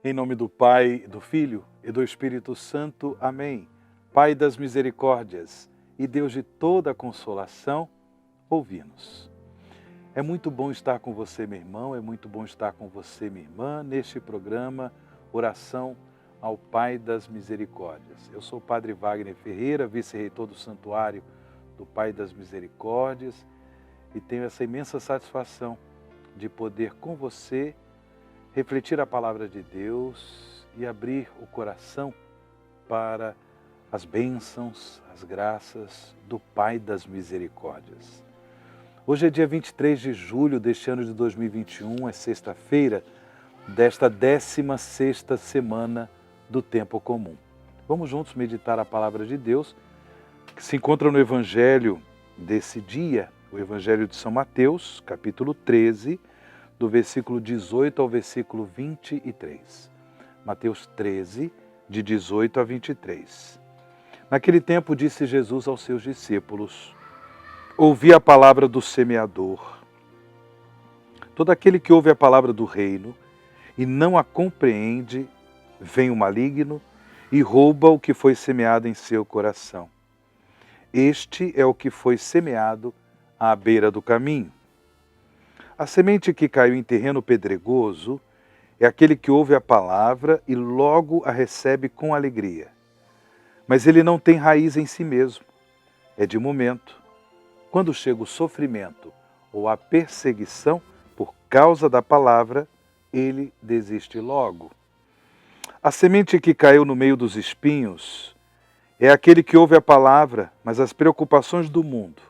Em nome do Pai, do Filho e do Espírito Santo. Amém. Pai das misericórdias e Deus de toda consolação, ouvi-nos. É muito bom estar com você, meu irmão, é muito bom estar com você, minha irmã, neste programa Oração ao Pai das Misericórdias. Eu sou o Padre Wagner Ferreira, vice-reitor do Santuário do Pai das Misericórdias, e tenho essa imensa satisfação de poder com você refletir a palavra de Deus e abrir o coração para as bênçãos, as graças do Pai das Misericórdias. Hoje é dia 23 de julho deste ano de 2021, é sexta-feira desta 16ª semana do Tempo Comum. Vamos juntos meditar a palavra de Deus, que se encontra no Evangelho desse dia, o Evangelho de São Mateus, capítulo 13, do versículo 18 ao versículo 23. Mateus 13, de 18 a 23. Naquele tempo disse Jesus aos seus discípulos: ouvi a palavra do semeador. Todo aquele que ouve a palavra do reino e não a compreende, vem o maligno e rouba o que foi semeado em seu coração. Este é o que foi semeado à beira do caminho. A semente que caiu em terreno pedregoso é aquele que ouve a palavra e logo a recebe com alegria. Mas ele não tem raiz em si mesmo, é de momento. Quando chega o sofrimento ou a perseguição por causa da palavra, ele desiste logo. A semente que caiu no meio dos espinhos é aquele que ouve a palavra, mas as preocupações do mundo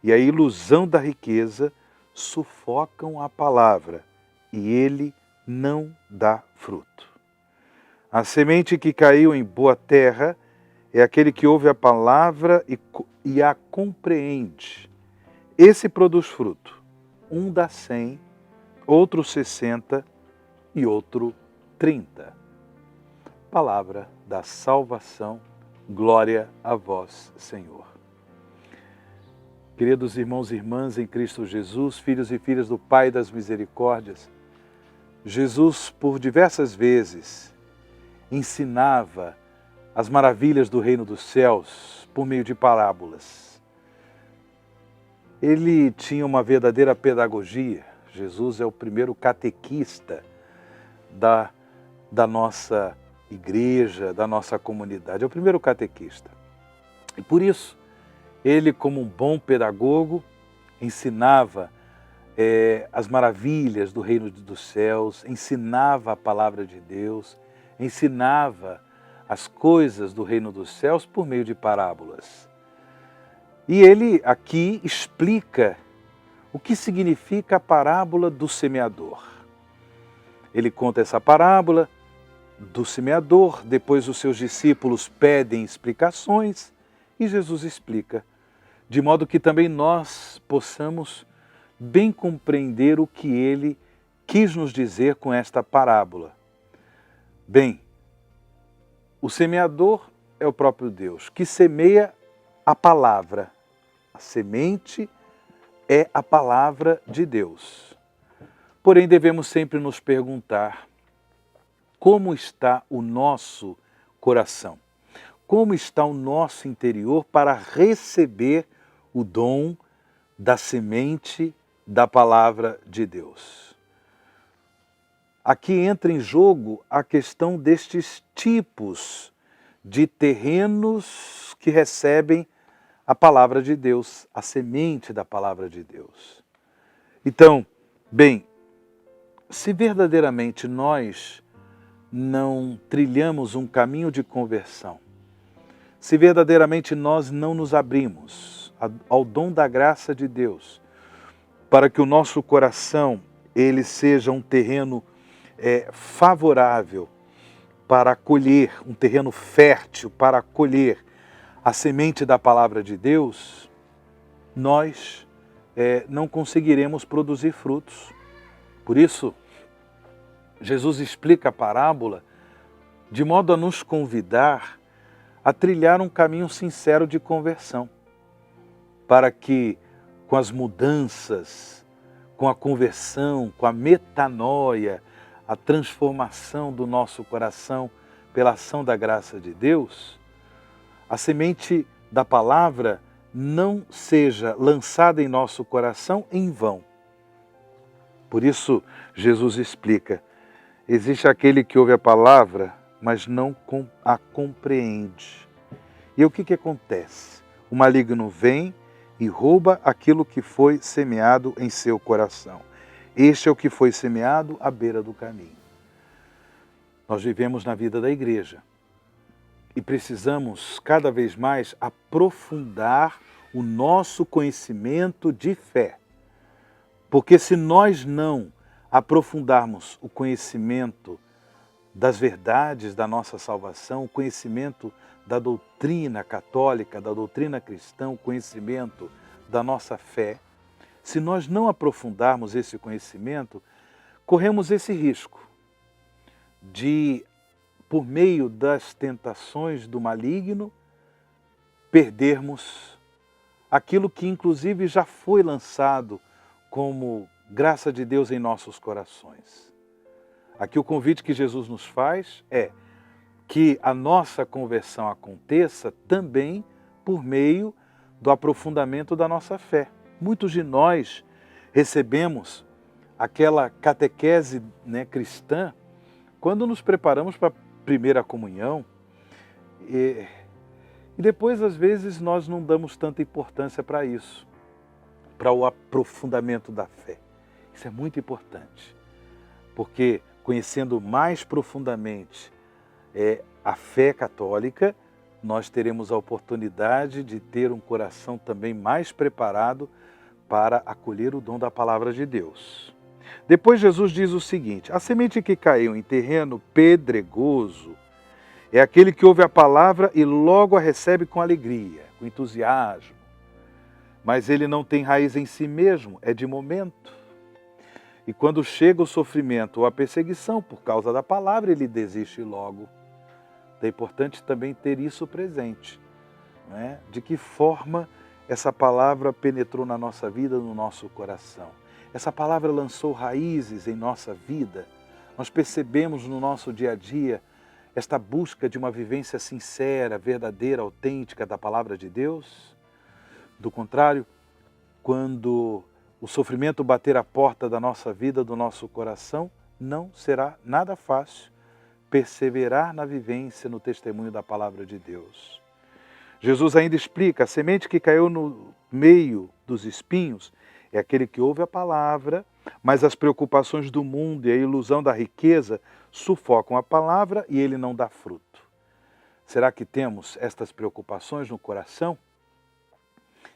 e a ilusão da riqueza sufocam a palavra e ele não dá fruto. A semente que caiu em boa terra é aquele que ouve a palavra e a compreende. Esse produz fruto. Um dá 100, outro 60 e outro 30. Palavra da salvação, glória a vós, Senhor. Queridos irmãos e irmãs em Cristo Jesus, filhos e filhas do Pai das Misericórdias, Jesus, por diversas vezes, ensinava as maravilhas do reino dos céus por meio de parábolas. Ele tinha uma verdadeira pedagogia. Jesus é o primeiro catequista da nossa igreja, da nossa comunidade. É o primeiro catequista. E por isso, ele, como um bom pedagogo, ensinava as maravilhas do reino dos céus, ensinava a palavra de Deus, ensinava as coisas do reino dos céus por meio de parábolas. E ele aqui explica o que significa a parábola do semeador. Ele conta essa parábola do semeador, depois os seus discípulos pedem explicações e Jesus explica, de modo que também nós possamos bem compreender o que ele quis nos dizer com esta parábola. Bem, o semeador é o próprio Deus, que semeia a palavra. A semente é a palavra de Deus. Porém, devemos sempre nos perguntar como está o nosso coração, como está o nosso interior para receber o dom da semente da palavra de Deus. Aqui entra em jogo a questão destes tipos de terrenos que recebem a palavra de Deus, a semente da palavra de Deus. Então, bem, se verdadeiramente nós não trilhamos um caminho de conversão, se verdadeiramente nós não nos abrimos ao dom da graça de Deus, para que o nosso coração ele seja um terreno favorável para acolher, um terreno fértil para acolher a semente da palavra de Deus, nós não conseguiremos produzir frutos. Por isso, Jesus explica a parábola de modo a nos convidar a trilhar um caminho sincero de conversão, para que com as mudanças, com a conversão, com a metanoia, a transformação do nosso coração pela ação da graça de Deus, a semente da palavra não seja lançada em nosso coração em vão. Por isso, Jesus explica, existe aquele que ouve a palavra, mas não a compreende. E o que acontece? O maligno vem e rouba aquilo que foi semeado em seu coração. Este é o que foi semeado à beira do caminho. Nós vivemos na vida da igreja e precisamos cada vez mais aprofundar o nosso conhecimento de fé. Porque se nós não aprofundarmos o conhecimento das verdades da nossa salvação, o conhecimento da doutrina católica, da doutrina cristã, o conhecimento da nossa fé, se nós não aprofundarmos esse conhecimento, corremos esse risco de, por meio das tentações do maligno, perdermos aquilo que inclusive já foi lançado como graça de Deus em nossos corações. Aqui o convite que Jesus nos faz é que a nossa conversão aconteça também por meio do aprofundamento da nossa fé. Muitos de nós recebemos aquela catequese, cristã quando nos preparamos para a primeira comunhão e depois, às vezes, nós não damos tanta importância para isso, para o aprofundamento da fé. Isso é muito importante, porque conhecendo mais profundamente a fé católica, nós teremos a oportunidade de ter um coração também mais preparado para acolher o dom da palavra de Deus. Depois Jesus diz o seguinte, a semente que caiu em terreno pedregoso é aquele que ouve a palavra e logo a recebe com alegria, com entusiasmo. Mas ele não tem raiz em si mesmo, é de momento. E quando chega o sofrimento ou a perseguição por causa da palavra, ele desiste logo. É importante também ter isso presente, né? De que forma essa palavra penetrou na nossa vida, no nosso coração. Essa palavra lançou raízes em nossa vida. Nós percebemos no nosso dia a dia esta busca de uma vivência sincera, verdadeira, autêntica da palavra de Deus. Do contrário, quando o sofrimento bater a porta da nossa vida, do nosso coração, não será nada fácil perseverar na vivência, no testemunho da palavra de Deus. Jesus ainda explica, a semente que caiu no meio dos espinhos é aquele que ouve a palavra, mas as preocupações do mundo e a ilusão da riqueza sufocam a palavra e ele não dá fruto. Será que temos estas preocupações no coração?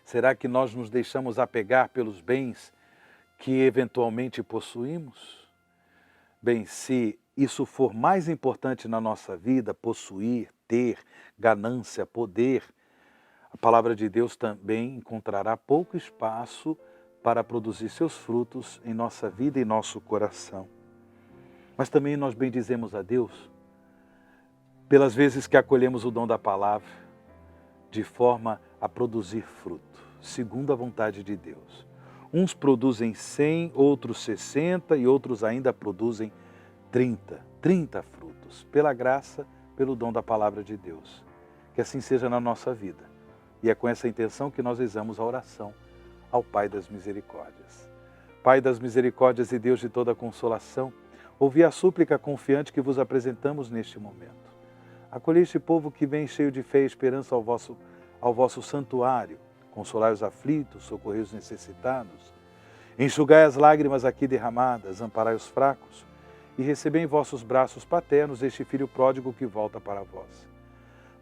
Será que nós nos deixamos apegar pelos bens que eventualmente possuímos? Bem, se isso for mais importante na nossa vida, possuir, ter, ganância, poder, a palavra de Deus também encontrará pouco espaço para produzir seus frutos em nossa vida e nosso coração. Mas também nós bendizemos a Deus pelas vezes que acolhemos o dom da palavra de forma a produzir fruto, segundo a vontade de Deus. Uns produzem 100, outros 60 e outros ainda produzem 30 frutos, pela graça, pelo dom da palavra de Deus. Que assim seja na nossa vida. E é com essa intenção que nós rezamos a oração ao Pai das Misericórdias. Pai das Misericórdias e Deus de toda consolação, ouvi a súplica confiante que vos apresentamos neste momento. Acolhei este povo que vem cheio de fé e esperança ao vosso santuário. Consolai os aflitos, socorrei os necessitados. Enxugai as lágrimas aqui derramadas, amparai os fracos e recebei em vossos braços paternos este Filho pródigo que volta para vós.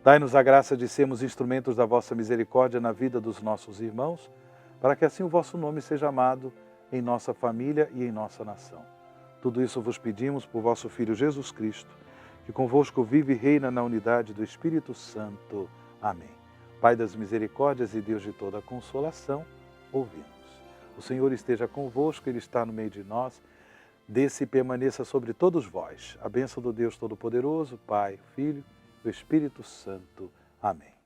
Dai-nos a graça de sermos instrumentos da vossa misericórdia na vida dos nossos irmãos, para que assim o vosso nome seja amado em nossa família e em nossa nação. Tudo isso vos pedimos por vosso Filho Jesus Cristo, que convosco vive e reina na unidade do Espírito Santo. Amém. Pai das misericórdias e Deus de toda consolação, ouvimos. O Senhor esteja convosco, Ele está no meio de nós. Desça e permaneça sobre todos vós. A bênção do Deus Todo-Poderoso, Pai, Filho e Espírito Santo. Amém.